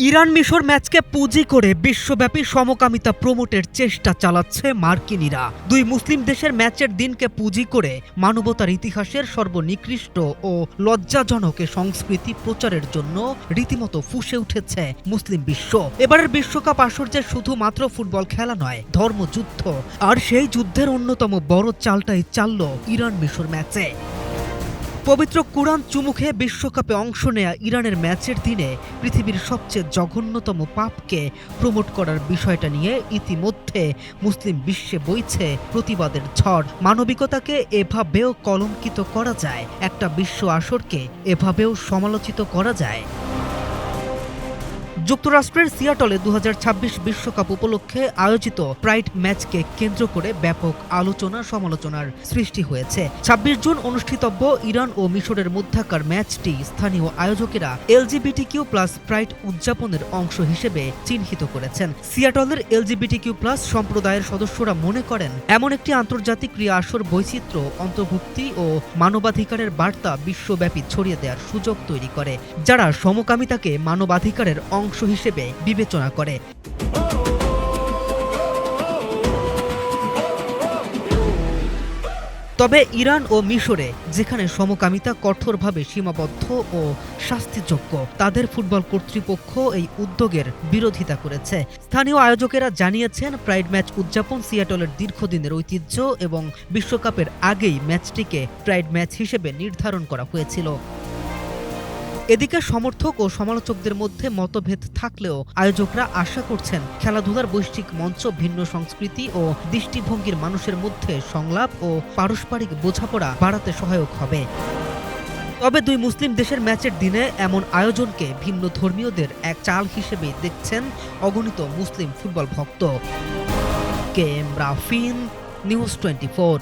Iran মিশর ম্যাচকে পুঁজি করে বিশ্বব্যাপী সমকামিতা প্রমোটের চেষ্টা চালাচ্ছে মার্কিনীরা। দুই মুসলিম দেশের ম্যাচের দিনকে পুঁজি করে মানবতার ইতিহাসের সর্বনিকৃষ্ট ও লজ্জাজনক সংস্কৃতি প্রচারের জন্য রীতিমতো ফুঁসে উঠেছে মুসলিম বিশ্ব। এবারের বিশ্বকাপ আসর যে শুধুমাত্র ফুটবল খেলা নয়, ধর্মযুদ্ধ। আর সেই যুদ্ধের অন্যতম বড় চালটাই চালল ইরান মিশর ম্যাচে। পবিত্র কুরআন চুমু খেয়ে বিশ্বকাপে অংশ নেয়া ইরানের ম্যাচের দিনে পৃথিবীর সবচেয়ে জঘন্যতম পাপকে প্রমোট করার বিষয়টা নিয়ে ইতিমধ্যে মুসলিম বিশ্বে বইছে প্রতিবাদের ঝড়। মানবিকতাকে এভাবেও কলঙ্কিত করা যায়, একটা বিশ্ব আসরকে এভাবেও সমালোচিত করা যায়। যুক্তরাষ্ট্রের সিয়াটলে 2026 বিশ্বকাপ উপলক্ষে আয়োজিত প্রাইড ম্যাচকে কেন্দ্র করে ব্যাপক আলোচনা সমালোচনার সৃষ্টি হয়েছে। 26 জুন অনুষ্ঠিতব্য ইরান ও মিশরের মধ্যকার ম্যাচটি স্থানীয় আয়োজকেরা LGBTQ+ প্রাইড উদযাপনের অংশ হিসেবে চিহ্নিত করেছেন। সিয়াটলের LGBTQ+ সম্প্রদায়ের সদস্যরা মনে করেন, এমন একটি আন্তর্জাতিক ক্রীড়া আসর বৈচিত্র্য, অন্তর্ভুক্তি ও মানবাধিকারের বার্তা বিশ্বব্যাপী ছড়িয়ে দেওয়ার সুযোগ তৈরি করে, যারা সমকামিতাকে মানবাধিকারের অংশ হিসেবে বিবেচনা করে। তবে ইরান ও মিশরে যেখানে সমকামিতা কঠোরভাবে সীমাবদ্ধ ও শাস্তিযোগ্য, তাদের ফুটবল কর্তৃপক্ষ এই উদ্যোগের বিরোধিতা করেছে। স্থানীয় আয়োজকেরা জানিয়েছেন, প্রাইড ম্যাচ উদযাপন সিয়াটলের দীর্ঘদিনের ঐতিহ্য এবং বিশ্বকাপের আগেই ম্যাচটিকে প্রাইড ম্যাচ হিসেবে নির্ধারণ করা হয়েছিল। এদিকে সমর্থক ও সমালোচকদের মধ্যে মতভেদ থাকলেও আয়োজকরা আশা করছেন খেলাধুলার বৈশ্বিক মঞ্চ ভিন্ন সংস্কৃতি ও দৃষ্টিভঙ্গির মানুষের মধ্যে সংলাপ ও পারস্পরিক বোঝাপড়া বাড়াতে সহায়ক হবে। তবে দুই মুসলিম দেশের ম্যাচের দিনে এমন আয়োজনকে ভিন্ন ধর্মীয়দের এক চাল হিসেবে দেখছেন অগণিত মুসলিম ফুটবল ভক্ত। KM রাফিন, নিউজ 24।